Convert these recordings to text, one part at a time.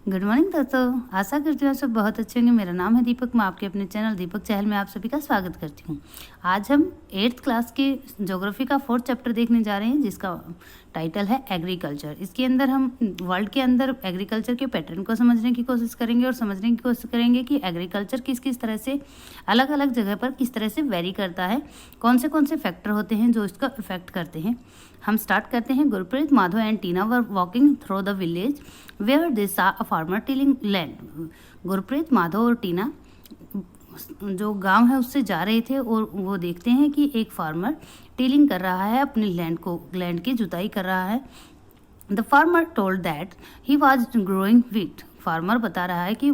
Good morning दोस्तों, आशा करती हूँ आप सब बहुत अच्छे होंगे। मेरा नाम है दीपक, मैं आपके अपने चैनल दीपक चहल में आप सभी का स्वागत करती हूँ। आज हम 8th क्लास के ज्योग्राफी का 4th चैप्टर देखने जा रहे हैं, जिसका टाइटल है एग्रीकल्चर। इसके अंदर हम वर्ल्ड के अंदर एग्रीकल्चर के पैटर्न को समझने की कोशिश करेंगे और समझने की कोशिश करेंगे कि एग्रीकल्चर किस किस तरह से अलग अलग जगह पर किस तरह से वेरी करता है, कौन से फैक्टर होते हैं जो इसका इफेक्ट करते हैं। हम स्टार्ट करते हैं। Gurpreet, Madhav and Tina were walking through the village where they saw a farmer tilling land. Gurpreet, Madhav और टीना जो गांव है उससे जा रहे थे और वो देखते हैं कि एक फार्मर टिलिंग कर रहा है, अपनी लैंड की जुताई कर रहा है। The farmer told that he was growing wheat. Farmer बता रहा है कि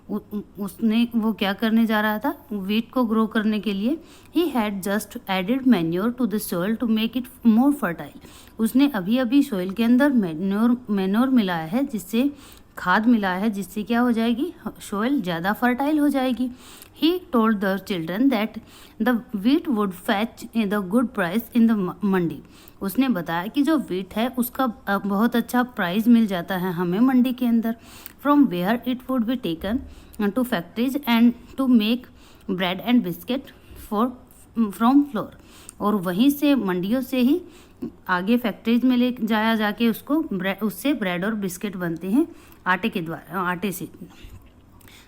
उसने वो क्या करने जा रहा था, व्हीट को ग्रो करने के लिए। He had just added manure to the soil to make it more fertile. उसने अभी अभी सोइल के अंदर मैन्योर मिलाया है, जिससे खाद मिलाया है, जिससे क्या हो जाएगी, सोइल ज़्यादा फर्टाइल हो जाएगी। He told the children that the wheat would fetch the good price in the mandi. उसने बताया कि जो व्हीट है उसका बहुत अच्छा प्राइस मिल जाता है हमें मंडी के अंदर। From where it would be taken to factories and to make bread and biscuit from flour. और वहीं से मंडियों से ही आगे फैक्ट्रीज में ले जाया जाके उससे ब्रेड और बिस्किट बनते हैं आटे से।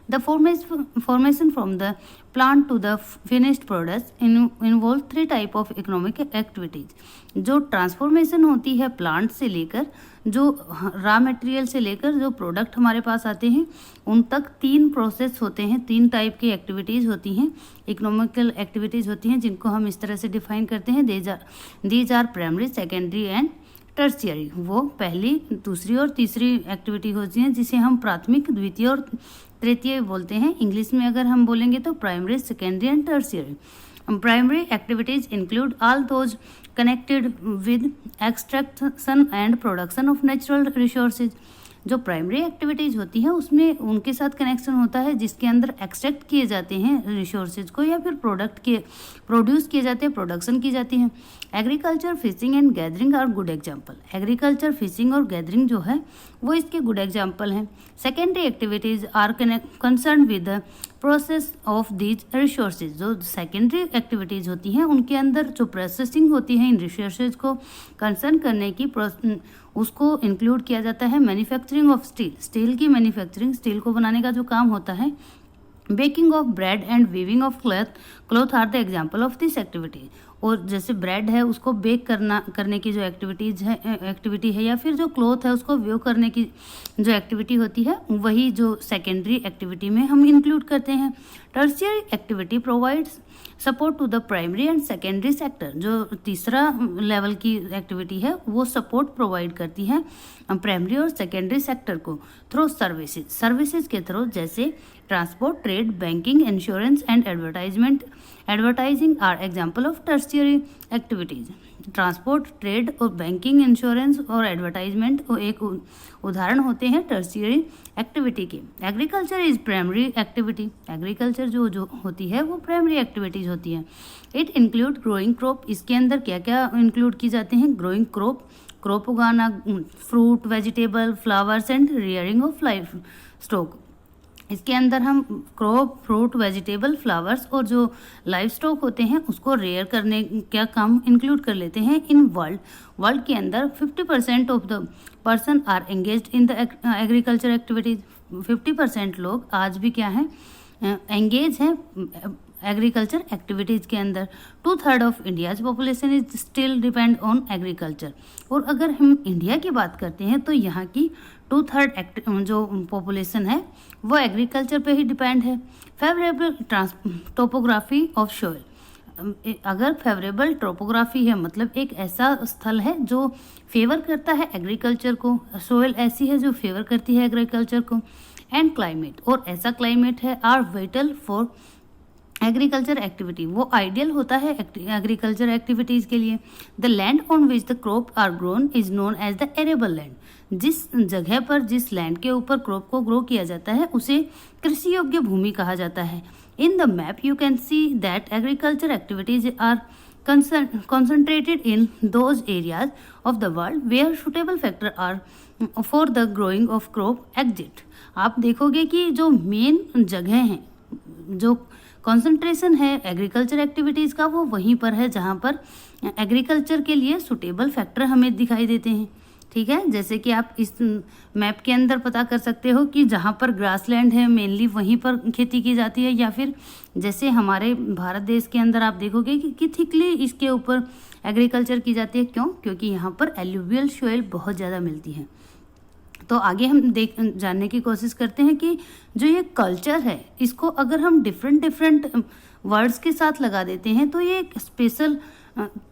The formation from the plant to the finished products involve 3 type of economic activities। जो ट्रांसफॉर्मेशन होती है प्लांट से लेकर, जो रॉ मटेरियल से लेकर जो प्रोडक्ट हमारे पास आते हैं, उन तक 3 प्रोसेस होते हैं, 3 टाइप की एक्टिविटीज़ होती हैं, इकोनॉमिकल एक्टिविटीज़ होती हैं, जिनको हम इस तरह से डिफाइन करते हैं। These are primary, secondary and tertiary. वो पहली, दूसरी और तीसरी एक्टिविटी होती हैं, जिसे हम प्राथमिक, द्वितीय और तृतीय बोलते हैं। इंग्लिश में अगर हम बोलेंगे तो primary, secondary and tertiary. Primary activities include all those connected with extraction and production of natural resources. जो प्राइमरी एक्टिविटीज होती हैं उसमें उनके साथ कनेक्शन होता है जिसके अंदर एक्सट्रैक्ट किए जाते हैं रिसोर्सेज को, या फिर प्रोड्यूस किए जाते हैं, प्रोडक्शन की जाती है। Agriculture, fishing and gathering are good example. Agriculture, fishing और गैदरिंग जो है वो इसके गुड एग्जाम्पल हैं। Secondary activities are concern with the process of these resources. जो सेकेंडरी एक्टिविटीज होती हैं उनके अंदर जो प्रोसेसिंग होती है इन रिसोर्सेज को कंसर्न करने की, उसको इंक्लूड किया जाता है। मैन्युफैक्चरिंग ऑफ स्टील की मैन्युफैक्चरिंग, स्टील को बनाने का जो काम होता है। Baking of bread and weaving of cloth are the example of this activity. और जैसे ब्रेड है उसको बेक करने की जो एक्टिविटी है, या फिर जो क्लॉथ है उसको वेव करने की जो एक्टिविटी होती है, वही जो सेकेंडरी एक्टिविटी में हम इंक्लूड करते हैं। Tertiary activity provides support to the primary and secondary sector. जो तीसरा लेवल की एक्टिविटी है वो सपोर्ट प्रोवाइड करती है प्राइमरी और सेकेंडरी सेक्टर को थ्रू सर्विसेज के थ्रू, जैसे transport, trade, banking, insurance and advertising are example of tertiary activities. Transport, trade और बैंकिंग, इंश्योरेंस और एडवर्टाइजमेंट एक उदाहरण होते हैं टर्शियरी एक्टिविटी के। Agriculture is primary activity. Agriculture जो होती है वो प्राइमरी एक्टिविटीज होती है। It include growing crop. इसके अंदर क्या क्या इंक्लूड की जाते हैं? ग्रोइंग क्रॉप उगाना, fruit, vegetable, flowers and rearing of life stock. इसके अंदर हम क्रॉप, फ्रूट, वेजिटेबल, फ्लावर्स और जो लाइफ स्टॉक होते हैं उसको रेयर करने का काम इंक्लूड कर लेते हैं। इन वर्ल्ड के अंदर 50% of the person are engaged in the agriculture activities. 50% लोग आज भी क्या हैं, एंगेज हैं एग्रीकल्चर एक्टिविटीज़ के अंदर। 2/3 of India's population is still depend on agriculture. और अगर हम इंडिया की बात करते हैं तो यहाँ की 2/3 जो पॉपुलेशन है वो एग्रीकल्चर पे ही डिपेंड है। Favourable topography of soil. अगर फेवरेबल टोपोग्राफी है मतलब एक ऐसा स्थल है जो फेवर करता है एग्रीकल्चर को, सोइल ऐसी है जो फेवर करती है एग्रीकल्चर को। एंड क्लाइमेट, और ऐसा क्लाइमेट है are vital for agriculture activity, वो आइडियल होता है एग्रीकल्चर एक्टिविटीज के लिए। The land on which the crop are grown is known as the arable land. जिस जगह पर, जिस लैंड के ऊपर क्रॉप को ग्रो किया जाता है उसे कृषि योग्य भूमि कहा जाता है। In the map you can see that agriculture activities are concentrated in those areas of the world where suitable factors are for the growing of crop exit. आप देखोगे कि जो मेन जगह हैं, जो कंसंट्रेशन है एग्रीकल्चर एक्टिविटीज़ का, वो वहीं पर है जहाँ पर एग्रीकल्चर के लिए सुटेबल फैक्टर हमें दिखाई देते हैं। ठीक है, जैसे कि आप इस मैप के अंदर पता कर सकते हो कि जहाँ पर ग्रासलैंड है मेनली वहीं पर खेती की जाती है, या फिर जैसे हमारे भारत देश के अंदर आप देखोगे कि थिकली इसके ऊपर एग्रीकल्चर की जाती है। क्यों? क्योंकि यहाँ पर एल्यूवियल सॉइल बहुत ज़्यादा मिलती है। तो आगे हम जानने की कोशिश करते हैं कि जो ये कल्चर है इसको अगर हम डिफरेंट वर्ड्स के साथ लगा देते हैं तो ये एक स्पेशल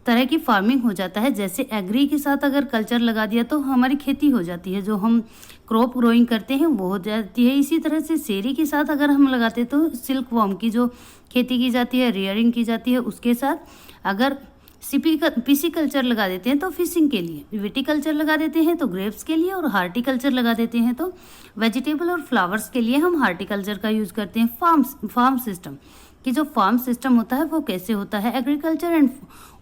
तरह की फार्मिंग हो जाता है। जैसे एग्री के साथ अगर कल्चर लगा दिया तो हमारी खेती हो जाती है, जो हम क्रॉप ग्रोइंग करते हैं वो हो जाती है। इसी तरह से शेरी के साथ अगर हम लगाते तो सिल्क वॉर्म की जो खेती की जाती है, रियरिंग की जाती है, उसके साथ अगर पीसी कल्चर लगा देते हैं तो फिशिंग के लिए, विटीकल्चर लगा देते हैं तो ग्रेप्स के लिए, और हार्टिकल्चर लगा देते हैं तो वेजिटेबल और फ्लावर्स के लिए हम हार्टिकल्चर का यूज करते हैं। फार्म सिस्टम कि जो फार्म सिस्टम होता है वो कैसे होता है, एग्रीकल्चर एंड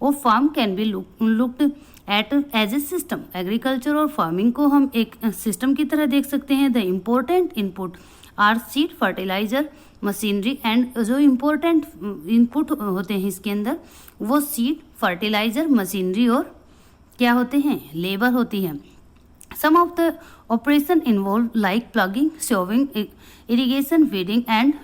और farm can be looked at as a system. Agriculture और फार्मिंग को हम एक सिस्टम की तरह देख सकते हैं। The important input are seed, fertiliser, machinery and जो इम्पोर्टेंट इनपुट होते हैं इसके अंदर वो सीड, फर्टिलाइजर, मशीनरी और क्या होते हैं, लेबर होती है। Some of the operation involve like ploughing, sowing, irrigation, feeding and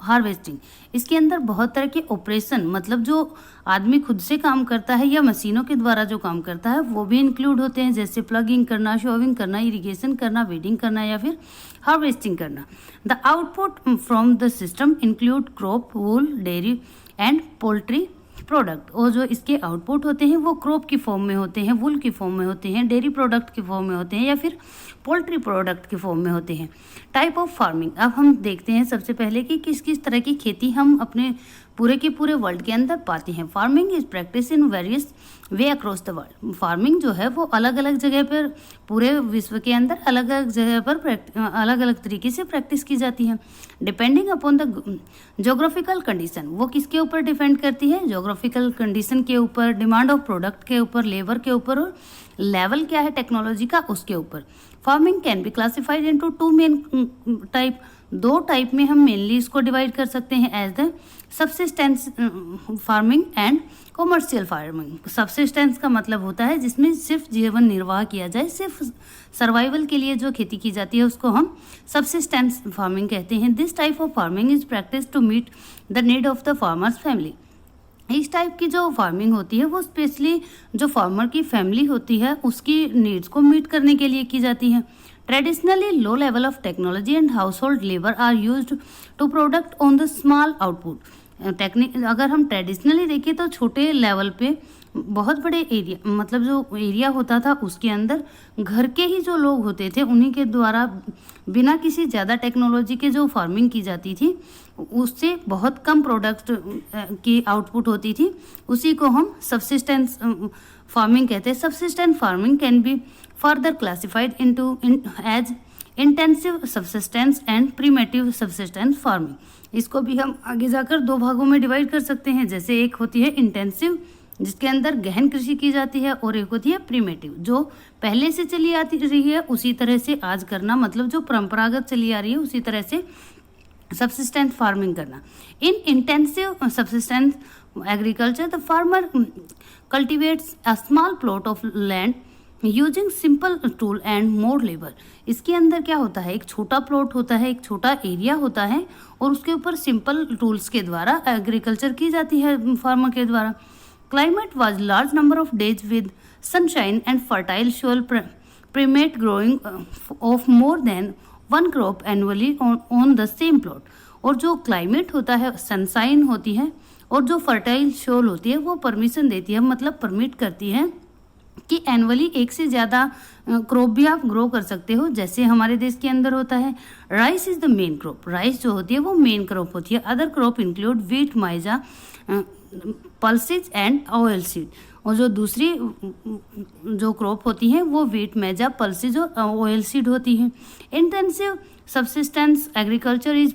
harvesting. इसके अंदर बहुत तरह के ऑपरेशन, मतलब जो आदमी खुद से काम करता है या मशीनों के द्वारा जो काम करता है वो भी इंक्लूड होते हैं, जैसे प्लगिंग करना, शोविंग करना, इरिगेशन करना, वीडिंग करना या फिर हार्वेस्टिंग करना। The output from the system include crop, wool, dairy and poultry product. और जो इसके आउटपुट होते हैं वो क्रॉप की फॉर्म में होते हैं, वूल की फॉर्म में होते हैं, डेयरी प्रोडक्ट की फॉर्म में होते हैं या फिर पोल्ट्री प्रोडक्ट की फॉर्म में होते हैं। टाइप ऑफ फार्मिंग, अब हम देखते हैं सबसे पहले कि किस किस तरह की खेती हम अपने पूरे के पूरे वर्ल्ड के अंदर पाते हैं। Farming is practice in various way across the world. Farming जो है वो अलग अलग जगह पर पूरे विश्व के अंदर अलग अलग जगह पर अलग अलग तरीके से प्रैक्टिस की जाती है। Depending upon the geographical condition, वो किसके ऊपर डिपेंड करती है, जोग्राफिकल कंडीशन के ऊपर, डिमांड ऑफ प्रोडक्ट के ऊपर, लेबर के ऊपर और लेवल क्या है टेक्नोलॉजी का उसके ऊपर। Farming can be classified into two main type. दो टाइप में हम मेनली इसको डिवाइड कर सकते हैं, as the subsistence farming and commercial farming. Subsistence का मतलब होता है जिसमें सिर्फ जीवन निर्वाह किया जाए, सिर्फ सर्वाइवल के लिए जो खेती की जाती है उसको हम सबसिस्टेंस फार्मिंग कहते हैं। This type of farming is practice to meet the need of the farmers family. इस टाइप की जो फार्मिंग होती है वो स्पेशली जो फार्मर की फैमिली होती है उसकी नीड्स को मीट करने के लिए की जाती है। Traditionally low level of technology and household labour are used to product on the small output. अगर हम ट्रेडिशनली देखें तो छोटे लेवल पे बहुत बड़े एरिया, मतलब जो एरिया होता था उसके अंदर घर के ही जो लोग होते थे उन्हीं के द्वारा बिना किसी ज़्यादा टेक्नोलॉजी के जो फार्मिंग की जाती थी उससे बहुत कम प्रोडक्ट की आउटपुट होती थी, उसी को हम सबसिस्टेंस फार्मिंग कहते हैं। Subsistence farming can be further classified into as intensive subsistence and primitive subsistence farming. इसको भी हम आगे जाकर दो भागों में डिवाइड कर सकते हैं, जैसे एक होती है इंटेंसिव जिसके अंदर गहन कृषि की जाती है, और एक होती है प्रीमेटिव जो पहले से चली आती रही है उसी तरह से आज करना, मतलब जो परंपरागत चली आ रही है उसी तरह से सबसिस्टेंस फार्मिंग करना। In intensive subsistence agriculture the farmer cultivates a small plot of land using simple tool and more labour. इसके अंदर क्या होता है, एक छोटा प्लॉट होता है, एक छोटा एरिया होता है और उसके ऊपर सिंपल टूल्स के द्वारा एग्रीकल्चर की जाती है फार्मर के द्वारा। Climate was large number of days with sunshine and fertile soil permit growing of more than one crop annually on the same plot। और जो क्लाइमेट होता है, सनशाइन होती है और जो फर्टाइल सोल होती है वो परमिशन देती है, मतलब परमिट करती है कि एनुअली एक से ज़्यादा क्रॉप भी आप ग्रो कर सकते हो। जैसे हमारे देश के अंदर होता है rice is the main crop, rice जो होती है वो मेन क्रॉप होती है। Other crop include wheat, Maiza, pulses and oil seed. और जो दूसरी जो क्रॉप होती हैं वो वीट, मैजा, पल्सेज और ऑयल सीड होती हैं। Intensive subsistence agriculture is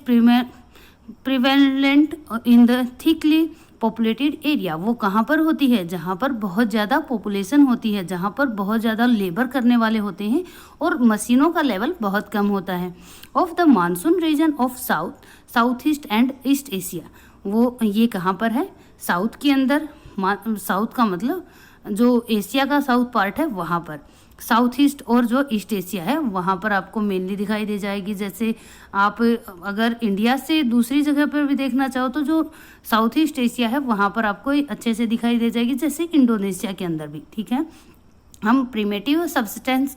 prevalent in the thickly populated area, वो कहाँ पर होती है, जहाँ पर बहुत ज़्यादा पॉपुलेशन होती है, जहाँ पर बहुत ज़्यादा लेबर करने वाले होते हैं और मशीनों का लेवल बहुत कम होता है। Of the monsoon region of south east and east Asia, वो ये कहाँ पर है, साउथ के अंदर, साउथ का मतलब जो एशिया का साउथ पार्ट है वहाँ पर, साउथ ईस्ट और जो ईस्ट एशिया है वहाँ पर आपको मेनली दिखाई दे जाएगी। जैसे आप अगर इंडिया से दूसरी जगह पर भी देखना चाहो तो जो साउथ ईस्ट एशिया है वहाँ पर आपको अच्छे से दिखाई दे जाएगी, जैसे इंडोनेशिया के अंदर भी। ठीक है, हम प्रिमेटिव सब्सिस्टेंस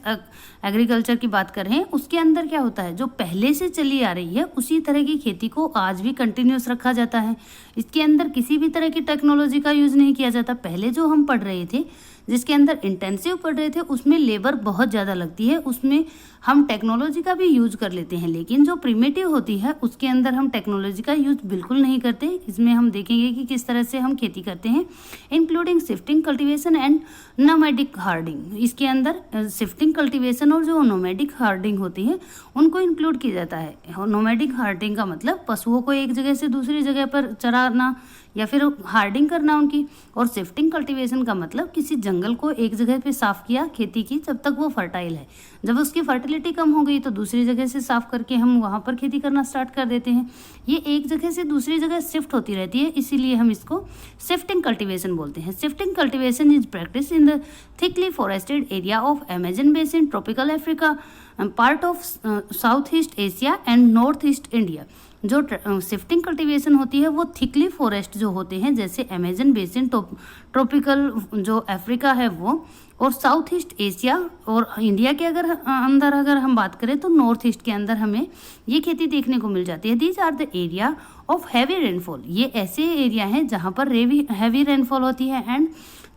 एग्रीकल्चर की बात कर रहे हैं, उसके अंदर क्या होता है, जो पहले से चली आ रही है उसी तरह की खेती को आज भी कंटिन्यूस रखा जाता है। इसके अंदर किसी भी तरह की टेक्नोलॉजी का यूज़ नहीं किया जाता। पहले जो हम पढ़ रहे थे, जिसके अंदर इंटेंसिव पढ़ रहे थे, उसमें लेबर बहुत ज़्यादा लगती है, उसमें हम टेक्नोलॉजी का भी यूज कर लेते हैं। लेकिन जो प्रिमेटिव होती है उसके अंदर हम टेक्नोलॉजी का यूज बिल्कुल नहीं करते। इसमें हम देखेंगे कि किस तरह से हम खेती करते हैं, including shifting cultivation and nomadic herding. इसके अंदर शिफ्टिंग कल्टीवेशन और जो नोमैडिक हार्डिंग होती है उनको इंक्लूड किया जाता है। नोमैडिक हार्डिंग का मतलब पशुओं को एक जगह से दूसरी जगह पर चराना या फिर हार्डिंग करना उनकी, और शिफ्टिंग कल्टीवेशन का मतलब किसी जंगल को एक जगह पे साफ किया खेती की जब तक वो फर्टाइल है, जब उसकी फर्टिलिटी कम हो गई तो दूसरी जगह से साफ करके हम वहाँ पर खेती करना स्टार्ट कर देते हैं। ये एक जगह से दूसरी जगह शिफ्ट होती रहती है, इसीलिए हम इसको शिफ्टिंग कल्टीवेशन बोलते हैं। Shifting cultivation is practice in the thickly forested area of Amazon basin, tropical Africa, part of south east Asia and north east India. जो शिफ्टिंग कल्टीवेशन होती है वो थिकली फॉरेस्ट जो होते हैं, जैसे अमेजन बेसिन, ट्रॉपिकल जो अफ्रीका है वो, और साउथ ईस्ट एशिया और इंडिया के अगर हम बात करें तो नॉर्थ ईस्ट के अंदर हमें ये खेती देखने को मिल जाती है। These are the area of heavy rainfall, ये ऐसे एरिया हैं जहाँ पर हैवी रेनफॉल होती है, and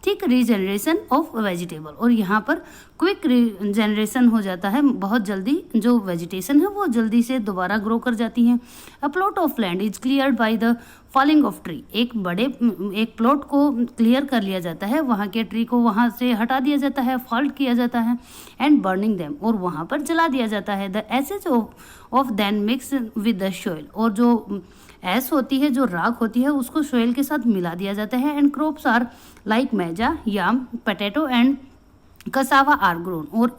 thick regeneration of vegetable, और यहाँ पर क्विक रीजनरेशन हो जाता है, बहुत जल्दी जो वेजिटेशन है वो जल्दी से दोबारा ग्रो कर जाती है। A plot of land is cleared by the falling of tree, एक प्लॉट को क्लियर कर लिया जाता है, वहाँ के ट्री को वहाँ से हटा दिया जाता है, फॉल्ट किया जाता है, एंड बर्निंग देम, और वहाँ पर जला दिया जाता है। The ashes of then mix with the soil, और जो ऐस होती है, जो राख होती है, उसको सोइल के साथ मिला दिया जाता है। And crops are like maize, yam, potato and cassava are grown, और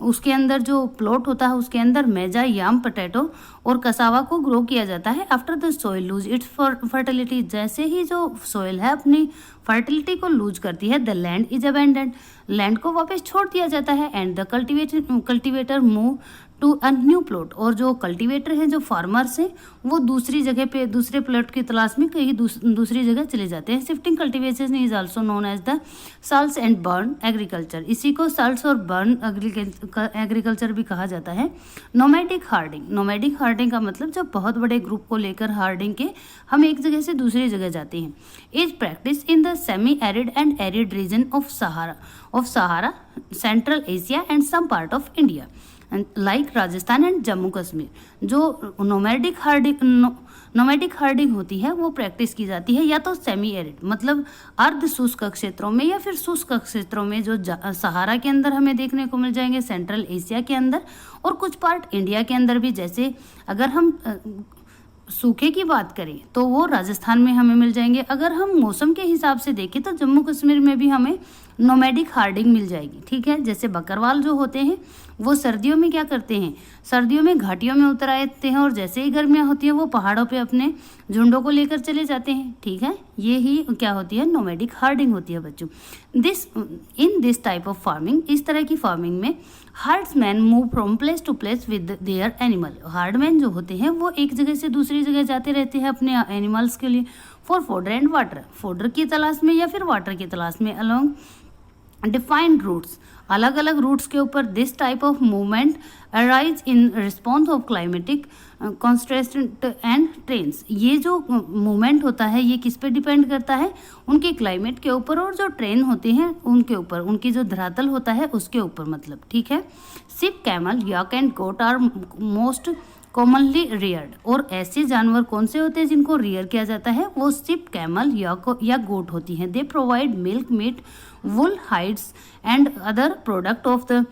उसके अंदर जो प्लॉट होता है उसके अंदर मैजा, याम, पोटैटो और कसावा को ग्रो किया जाता है। After the soil lose its fertility, जैसे ही जो सोइल है अपनी फर्टिलिटी को लूज करती है, the land is abandoned, land को वापस छोड़ दिया जाता है। And the cultivator move to a new plot, और जो कल्टीवेटर हैं, जो फार्मर्स हैं, वो दूसरी जगह पे दूसरे प्लॉट की तलाश में कहीं दूसरी जगह चले जाते हैं। Shifting cultivation is also known as the slash and burn agriculture, इसी को साल्ट्स और बर्न एग्रीकल्चर भी कहा जाता है। नोमैडिक हार्डिंग, नोमैडिक हार्डिंग का मतलब जब बहुत बड़े ग्रुप को लेकर हार्डिंग के हम एक जगह से दूसरी जगह जाते हैं। Is practice in the semi arid and arid region of Sahara, central Asia and some part of India like Rajasthan and Jammu Kashmir. जो नोमैडिक हार्डिंग होती है वो प्रैक्टिस की जाती है या तो सेमी एरिड मतलब अर्ध शुष्क क्षेत्रों में, या फिर शुष्क क्षेत्रों में जो सहारा के अंदर हमें देखने को मिल जाएंगे, सेंट्रल एशिया के अंदर, और कुछ पार्ट इंडिया के अंदर भी। जैसे अगर हम सूखे की बात करें तो वो राजस्थान में हमें मिल जाएंगे। अगर हम मौसम के हिसाब से देखें तो जम्मू कश्मीर में भी हमें नोमैडिक हार्डिंग मिल जाएगी। ठीक है, जैसे बकरवाल जो होते हैं वो सर्दियों में क्या करते हैं, सर्दियों में घाटियों में उतर आते हैं, और जैसे ही गर्मियाँ होती हैं वो पहाड़ों पे अपने झुंडों को लेकर चले जाते हैं। ठीक है, ये ही क्या होती है, नोमैडिक हार्डिंग होती है बच्चों। In this type of farming, इस तरह की फार्मिंग में herdsmen move from place to place with their animal, herdsman जो होते हैं वो एक जगह से दूसरी जगह जाते रहते हैं अपने एनिमल्स के लिए, for fodder and water, fodder की तलाश में या फिर वाटर की तलाश में, अलोंग डिफाइंड रूट्स, अलग अलग रूट्स के ऊपर। This type of movement arise in response of climatic constraint and trends, ये जो मूवमेंट होता है ये किस पे डिपेंड करता है, उनके क्लाइमेट के ऊपर, और जो ट्रेन होते हैं उनके ऊपर, उनकी जो धरातल होता है उसके ऊपर मतलब। ठीक है, sheep, camel, yak and goat are most commonly reared, और ऐसे जानवर कौन से होते हैं जिनको रियर किया जाता है, वो शिप, कैमल या गोट होती हैं। They provide milk, meat, wool, hides and other product of the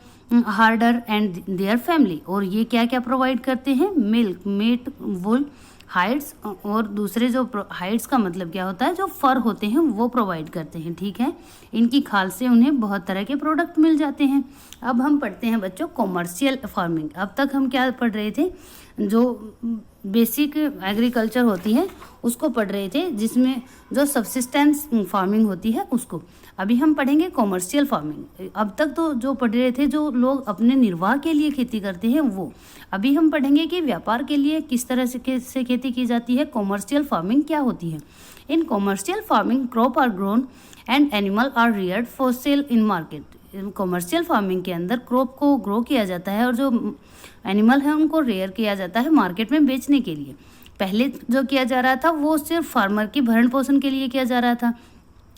herder and their family, और ये क्या क्या प्रोवाइड करते हैं, मिल्क, मीट, वुल, हाइड्स, और दूसरे जो हाइड्स का मतलब क्या होता है, जो फर होते हैं वो प्रोवाइड करते हैं, ठीक है। इनकी खाल से उन्हें बहुत तरह के प्रोडक्ट मिल जाते हैं। अब हम पढ़ते हैं बच्चों कॉमर्शियल फार्मिंग। अब तक हम क्या पढ़ रहे थे, जो बेसिक एग्रीकल्चर होती है उसको पढ़ रहे थे, जिसमें जो सब्सिस्टेंस फार्मिंग होती है उसको। अभी हम पढ़ेंगे कॉमर्शियल फार्मिंग। अब तक तो जो पढ़ रहे थे जो लोग अपने निर्वाह के लिए खेती करते हैं वो। अभी हम पढ़ेंगे कि व्यापार के लिए किस तरह से खेती की जाती है, कॉमर्शियल फार्मिंग क्या होती है। In commercial farming crop are grown and animal are reared for sale in market. Commercial farming के अंदर क्रॉप को ग्रो किया जाता है और जो एनिमल है उनको रेयर किया जाता है मार्केट में बेचने के लिए। पहले जो किया जा रहा था वो सिर्फ फार्मर की भरण पोषण के लिए किया जा रहा था।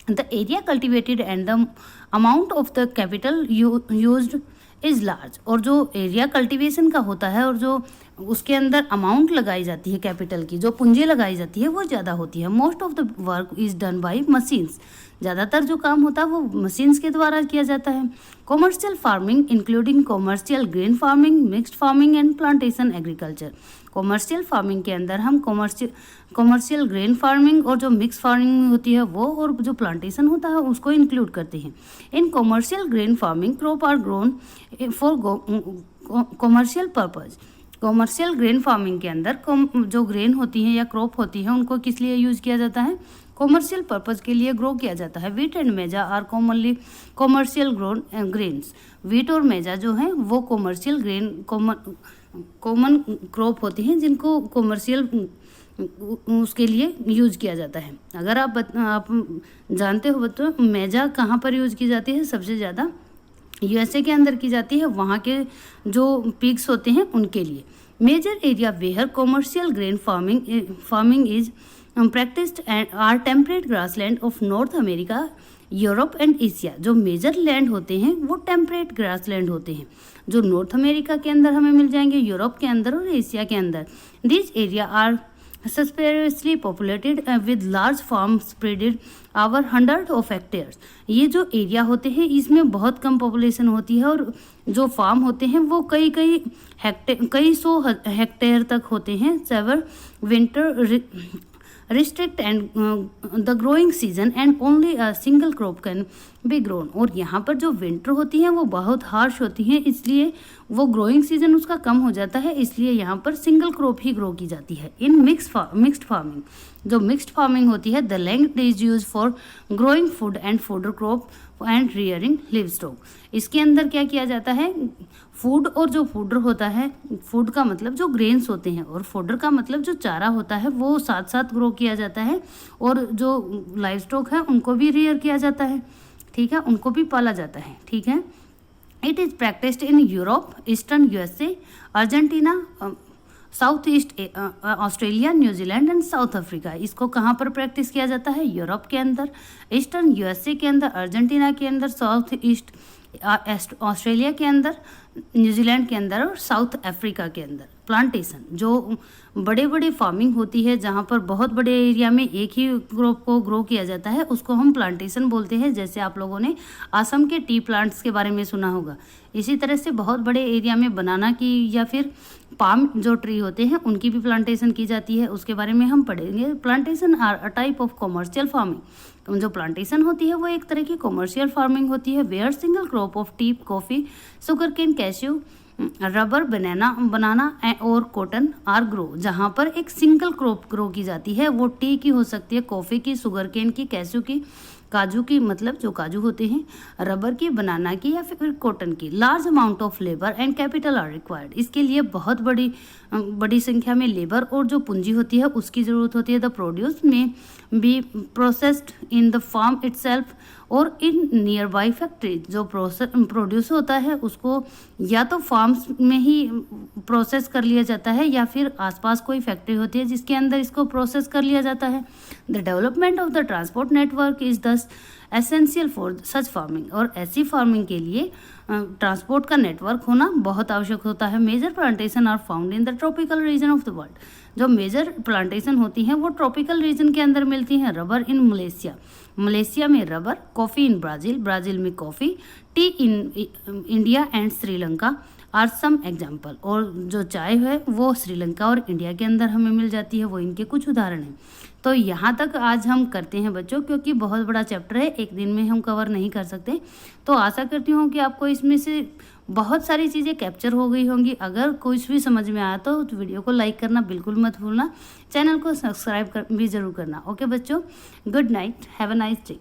The area cultivated and the amount of the capital used is large. और जो एरिया कल्टीवेशन का होता है और जो उसके अंदर अमाउंट लगाई जाती है कैपिटल की, जो पूंजी लगाई जाती है वो ज़्यादा होती है। Most of the work is done by machines. ज़्यादातर जो काम होता है वो मशीन्स के द्वारा किया जाता है। Commercial farming including commercial grain farming, mixed farming and plantation agriculture. Commercial farming के अंदर हम कॉमर्शियल ग्रेन फार्मिंग और जो मिक्स फार्मिंग होती है वो, और जो प्लांटेशन होता है उसको इंक्लूड करते हैं। In commercial grain farming crop are grown for commercial purpose. Commercial grain farming के अंदर जो ग्रेन होती हैं या क्रॉप होती है उनको किस लिए यूज किया जाता है, कॉमर्शियल पर्पज के लिए ग्रो किया जाता है। Wheat and maize are commonly commercial grown grains. Wheat और मेजा जो है वो कॉमर्शियल ग्रेन कॉमन क्रॉप होती हैं जिनको कॉमर्शियल उसके लिए यूज किया जाता है। अगर आप जानते हो तो मेजा कहाँ पर यूज की जाती है, सबसे ज़्यादा यूएसए के अंदर की जाती है, वहाँ के जो पिग्स होते हैं उनके लिए। Major area where commercial grain farming is practised and are temperate grassland of North America, Europe and Asia. जो मेजर लैंड होते हैं वो टेम्परेट ग्रासलैंड होते हैं, जो नॉर्थ अमेरिका के अंदर हमें मिल जाएंगे, यूरोप के अंदर और एशिया के अंदर। These area are sparsely populated with large farms spread over hundred of hectares। ये जो एरिया होते हैं इसमें बहुत कम पॉपुलेशन होती है और जो फार्म होते हैं वो कई सौ हेक्टेयर तक होते हैं। Severe winter restrict and the growing season and only a single crop can be grown. और यहाँ पर जो विंटर होती है वो बहुत हार्श होती है, इसलिए वो ग्रोइंग सीजन उसका कम हो जाता है, इसलिए यहाँ पर सिंगल क्रॉप ही ग्रो की जाती है। इन मिक्स्ड फार्मिंग, जो मिक्स्ड फार्मिंग होती है, the land is use for growing food and fodder crop and rearing livestock. इसके अंदर क्या किया जाता है, फूड और जो फूडर होता है, फूड का मतलब जो ग्रेन्स होते हैं और फूडर का मतलब जो चारा होता है, वो साथ साथ ग्रो किया जाता है और जो लाइव स्टॉक है उनको भी रियर किया जाता है, ठीक है, उनको भी पाला जाता है, ठीक है। It is practised in Europe, eastern USA, Argentina, south east Australia, New Zealand and south Africa. इसको कहाँ पर प्रैक्टिस किया जाता है, यूरोप के अंदर, ईस्टर्न यूएसए के अंदर, अर्जेंटीना के अंदर, साउथ ईस्ट ऑस्ट्रेलिया के अंदर, न्यूजीलैंड के अंदर और साउथ अफ्रीका के अंदर। प्लांटेशन, जो बड़े बड़े फार्मिंग होती है जहाँ पर बहुत बड़े एरिया में एक ही क्रॉप को ग्रो किया जाता है उसको हम प्लांटेशन बोलते हैं। जैसे आप लोगों ने असम के टी प्लांट्स के बारे में सुना होगा, इसी तरह से बहुत बड़े एरिया में बनाना की या फिर पाम जो ट्री होते हैं उनकी भी प्लांटेशन की जाती है, उसके बारे में हम पढ़ेंगे। Plantation are a type of commercial farming. जो प्लांटेशन होती है वो एक तरह की कॉमर्शियल फार्मिंग होती है। Where single crop of tea, coffee, sugar cane, cashew, rubber, banana और कॉटन आर ग्रो। जहाँ पर एक सिंगल क्रॉप ग्रो की जाती है, वो टी की हो सकती है, कॉफ़ी की, शुगर केन की, कैश्यू की, काजू की, मतलब जो काजू होते हैं, रबर की, बनाना की या फिर कॉटन की। Large amount of labour and capital R required. इसके लिए बहुत बड़ी संख्या में लेबर और जो पूंजी होती है उसकी ज़रूरत होती है। The produce may be processed in the farm itself और इन नियर बाई फैक्ट्री। जो प्रोड्यूस होता है उसको या तो फार्म्स में ही प्रोसेस कर लिया जाता है या फिर आसपास कोई फैक्ट्री होती है जिसके अंदर इसको प्रोसेस कर लिया जाता है। The development of the transport network is दस एसेंशियल फॉर सच फार्मिंग। और ऐसी फार्मिंग के लिए ट्रांसपोर्ट का नेटवर्क होना बहुत आवश्यक होता है। Major plantation are found in the tropical region of the world. जो मेजर प्लांटेशन होती हैं वो ट्रॉपिकल रीजन के अंदर मिलती हैं। रबर इन मलेशिया में रबर, कॉफ़ी इन ब्राज़ील में coffee, tea in India and Sri Lanka, are some example. और जो चाय है वो श्रीलंका और इंडिया के अंदर हमें मिल जाती है, वो इनके कुछ उदाहरण हैं। तो यहाँ तक आज हम करते हैं बच्चों, क्योंकि बहुत बड़ा चैप्टर है, एक दिन में हम कवर नहीं कर सकते। तो आशा करती हूँ कि आपको इसमें से बहुत सारी चीज़ें कैप्चर हो गई होंगी। अगर कुछ भी समझ में आया तो वीडियो को लाइक करना बिल्कुल मत भूलना, चैनल को सब्सक्राइब भी ज़रूर करना। ओके बच्चों, good night, have a nice day.